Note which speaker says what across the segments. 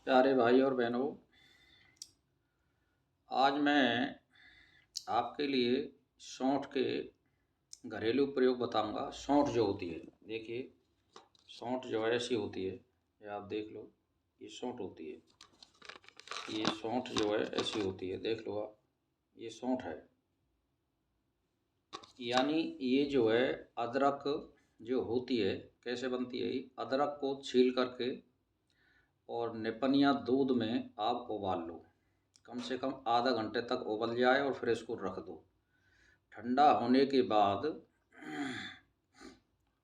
Speaker 1: प्यारे भाई और बहनों, आज मैं आपके लिए सौंठ के घरेलू प्रयोग बताऊंगा। सौंठ जो होती है, देखिए, सौंठ जो है ऐसी होती है, ये आप देख लो, ये सौंठ होती है। ये सौंठ जो है ऐसी होती है, देख लो आप, ये सौंठ है। यानी ये जो है अदरक जो होती है, कैसे बनती है? अदरक को छील करके और निपनिया दूध में आप उबाल लो, कम से कम आधा घंटे तक उबल जाए और फिर इसको रख दो। ठंडा होने के बाद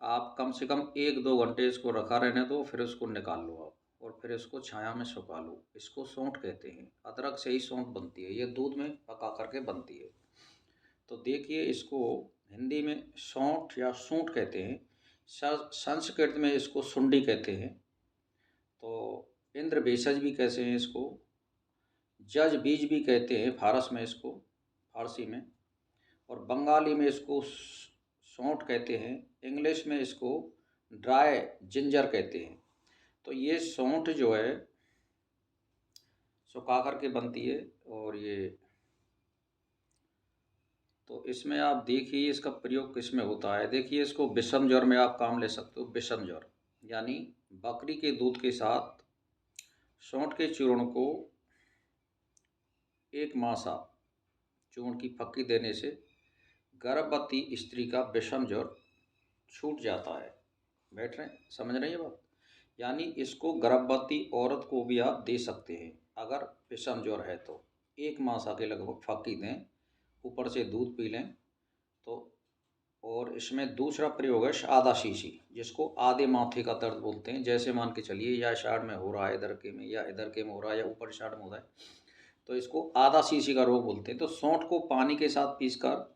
Speaker 1: आप कम से कम 1-2 घंटे इसको रखा रहने दो, फिर इसको निकाल लो आप और फिर इसको छाया में सुखा लो। इसको सौंठ कहते हैं। अदरक से ही सौंठ बनती है, ये दूध में पका करके बनती है। तो देखिए, इसको हिंदी में सौंठ या सूंठ कहते हैं, संस्कृत में इसको सुंडी कहते हैं। तो इंद्र भेषज भी कहते हैं इसको, जज बीज भी कहते हैं फारस में इसको, फारसी में, और बंगाली में इसको सौंठ कहते हैं। इंग्लिश में इसको ड्राई जिंजर कहते हैं। तो ये सौंठ जो है सुखा करके बनती है। और ये तो इसमें आप देखिए इसका प्रयोग किस में होता है। देखिए, इसको विषम ज्वर में आप काम ले सकते हो। विषम ज्वर यानी बकरी के दूध के साथ सौंठ के चूर्ण को 1 मासा चूर्ण की फक्की देने से गर्भवती स्त्री का विषम ज्वर छूट जाता है। बैठ रहे हैं, समझ रहे हैं बात? यानी इसको गर्भवती औरत को भी आप दे सकते हैं अगर विषम ज्वर है तो। 1 मासा के लगभग फक्की दें, ऊपर से दूध पी लें तो। और इसमें दूसरा प्रयोग है आधा शीशी, जिसको आधे माथे का दर्द बोलते हैं। जैसे मान के चलिए या साइड में हो रहा है, इधर के में या इधर के में हो रहा है या ऊपर साइड में हो रहा है, तो इसको आधा शीशी का रोग बोलते हैं। तो सौंठ को पानी के साथ पीसकर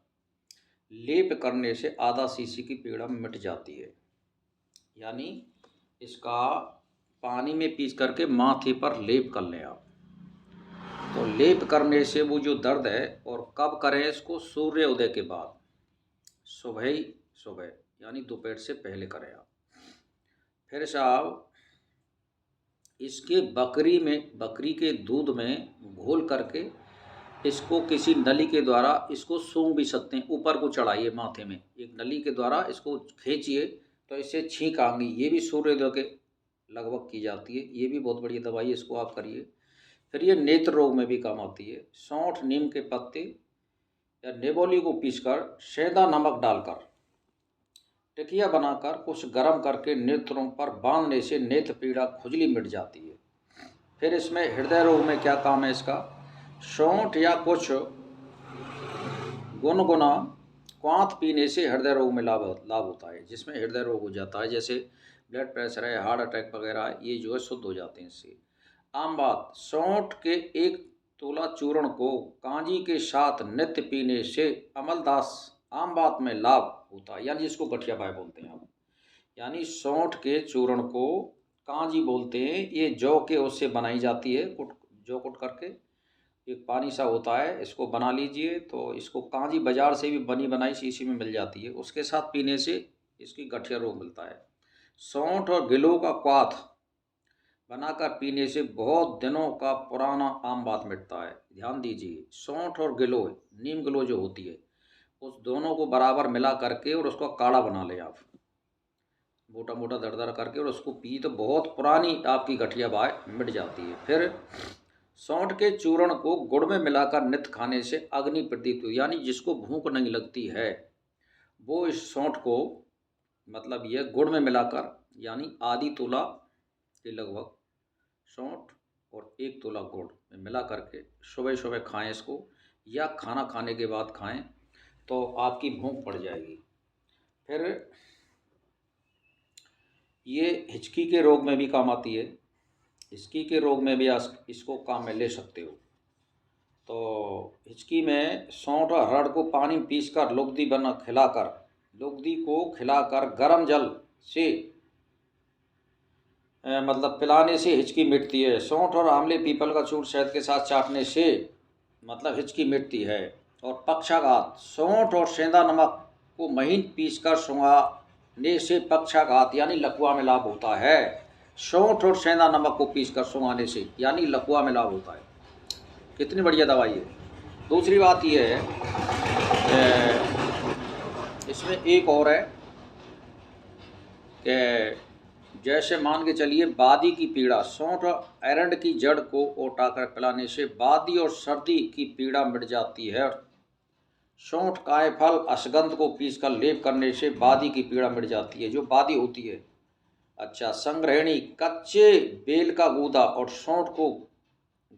Speaker 1: लेप करने से आधा शीशी की पीड़ा मिट जाती है। यानी इसका पानी में पीस करके माथे पर लेप कर लें आप। तो लेप करने से वो जो दर्द है, और कब करें इसको? सूर्य उदय के बाद, सुबह ही सुबह, यानी दोपहर से पहले करें आप। फिर साहब इसके बकरी के दूध में घोल करके इसको किसी नली के द्वारा इसको सूंघ भी सकते हैं। ऊपर को चढ़ाइए माथे में, एक नली के द्वारा इसको खींचिए तो इससे छींक आएंगी। ये भी सूर्योदय के लगभग की जाती है। ये भी बहुत बढ़िया दवाई है, इसको आप करिए। फिर ये नेत्र रोग में भी काम आती है। सौंठ, नीम के पत्ते या नेबोली को पीसकर सेंधा नमक डालकर टिकिया बनाकर कुछ गर्म करके नेत्रों पर बांधने से नेत्र पीड़ा, खुजली मिट जाती है। फिर इसमें हृदय रोग में क्या काम है इसका? सौंठ या कुछ गुनगुना क्वांथ पीने से हृदय रोग में लाभ होता है, जिसमें हृदय रोग हो जाता है, जैसे ब्लड प्रेशर है, हार्ट अटैक वगैरह, ये जो है शुद्ध हो जाते हैं इससे। आम बात, सौंठ के 1 तोला चूर्ण को कांजी के साथ नित्य पीने से अमलदास आम बात में लाभ होता है, यानी जिसको गठिया बाय बोलते हैं आप। यानी सौंठ के चूर्ण को कांजी बोलते हैं। ये जौ के उससे बनाई जाती है, जौ कुट करके एक पानी सा होता है, इसको बना लीजिए। तो इसको कांजी बाजार से भी बनी बनाई शीशी में मिल जाती है, उसके साथ पीने से इसकी गठिया रोग मिलता है। सौंठ और गिलोय का क्वाथ बनाकर पीने से बहुत दिनों का पुराना आम बात मिटता है। ध्यान दीजिए, सौंठ और गिलोय, नीम गिलोय जो होती है, उस दोनों को बराबर मिला करके और उसका काढ़ा बना लें आप, मोटा मोटा दरदरा करके, और उसको पी तो बहुत पुरानी आपकी गठिया बाय मिट जाती है। फिर सौंठ के चूर्ण को गुड़ में मिलाकर नित्य खाने से अग्नि प्रतीत हुई, यानी जिसको भूख नहीं लगती है वो इस सौंठ को, मतलब यह गुड़ में मिलाकर, यानी आधी तोला के लगभग सौंठ और 1 तोला गुड़ में मिला करके सुबह सुबह खाएं इसको, या खाना खाने के बाद खाएं तो आपकी भूख पड़ जाएगी। फिर ये हिचकी के रोग में भी काम आती है। हिचकी के रोग में भी इसको काम में ले सकते हो। तो हिचकी में सौंठ और हरड़ को पानी में पीसकर लुगदी को खिलाकर गर्म जल से मतलब पिलाने से हिचकी मिटती है। सौंठ और आंवले, पीपल का चूर्ण शहद के साथ चाटने से मतलब हिचकी मिटती है। और पक्षाघात, सौंठ और सेंधा नमक को महीन पीसकर सुंघाने से पक्षाघात यानी लकवा में लाभ होता है। सौंठ और सेंधा नमक को पीसकर सुंघाने से यानी लकवा में लाभ होता है। कितनी बढ़िया दवाई है। दूसरी बात यह है इसमें एक और है कि जैसे मान के चलिए बादी की पीड़ा, सौंठ और एरंड की जड़ को ओटाकर पिलाने से बादी और सर्दी की पीड़ा मिट जाती है। सौंठ कायफल अश्वगंध को पीसकर लेप करने से बादी की पीड़ा मिट जाती है, जो बादी होती है। अच्छा, संग्रहणी, कच्चे बेल का गूदा और सौंठ को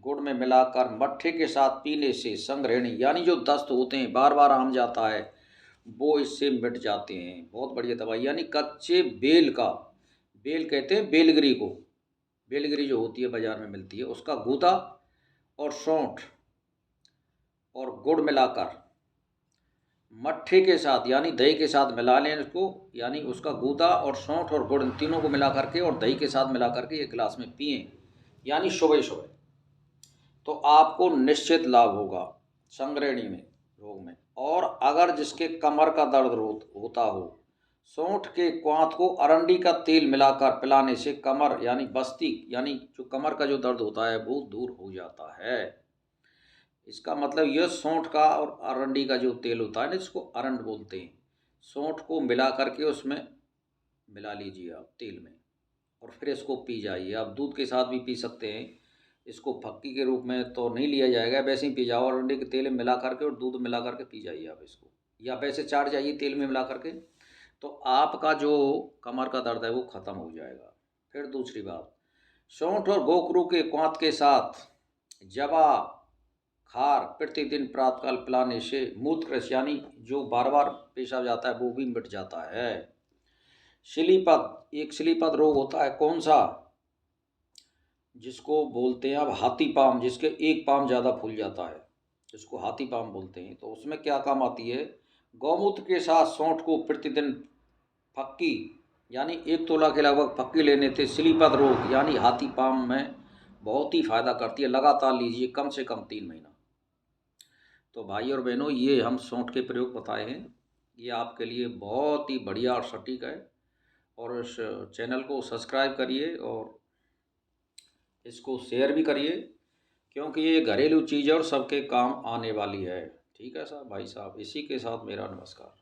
Speaker 1: गुड़ में मिलाकर मट्ठे के साथ पीने से संग्रहणी यानी जो दस्त होते हैं, बार बार आम जाता है, वो इससे मिट जाते हैं। बहुत बढ़िया दवाई। यानी कच्चे बेल का, बेल कहते हैं बेलगिरी को, बेलगिरी जो होती है बाजार में मिलती है, उसका गूदा और सौंठ और गुड़ मिलाकर मट्ठे के साथ यानी दही के साथ मिला लें इसको, यानी उसका गूदा और सौंठ और गुड़ तीनों को मिला करके और दही के साथ मिला करके एक गिलास में पिएं, यानी सुबह सुबह, तो आपको निश्चित लाभ होगा संग्रहणी में रोग में। और अगर जिसके कमर का दर्द होता हो, सौंठ के क्वाथ को अरंडी का तेल मिलाकर पिलाने से कमर यानी बस्ती यानी जो कमर का जो दर्द होता है वो दूर हो जाता है। इसका मतलब यह सौंठ का और अरंडी का जो तेल होता है ना, जिसको अरंड बोलते हैं, सौंठ को मिला करके उसमें मिला लीजिए आप तेल में, और फिर इसको पी जाइए। आप दूध के साथ भी पी सकते हैं, इसको फक्की के रूप में तो नहीं लिया जाएगा, वैसे ही पी जाओ, अरंडी के तेल में मिला करके और दूध मिला करके पी जाइए आप इसको, या वैसे चाट जाइए तेल में मिला करके, तो आपका जो कमर का दर्द है वो ख़त्म हो जाएगा। फिर दूसरी बात, सौंठ और गोखरू के क्वाथ के साथ जवा खार प्रतिदिन प्रातःकाल पिलाने से मूत्रकृशि यानी जो बार बार पेशाब जाता है वो भी मिट जाता है। शिलीपद, एक शिलीपद रोग होता है, कौन सा, जिसको बोलते हैं अब हाथी पाम, जिसके एक पाम ज़्यादा फूल जाता है, जिसको हाथी पाम बोलते हैं, तो उसमें क्या काम आती है, गौमूत्र के साथ सौंठ को प्रतिदिन फक्की यानी 1 तोला के लगभग फक्की लेने से शिलीपद रोग यानी हाथी पाम में बहुत ही फायदा करती है। लगातार लीजिए कम से कम 3 महीना। तो भाई और बहनों, ये हम सौंठ के प्रयोग बताए हैं, ये आपके लिए बहुत ही बढ़िया और सटीक है। और इस चैनल को सब्सक्राइब करिए और इसको शेयर भी करिए, क्योंकि ये घरेलू चीज़ है और सबके काम आने वाली है। ठीक है साहब, भाई साहब, इसी के साथ मेरा नमस्कार।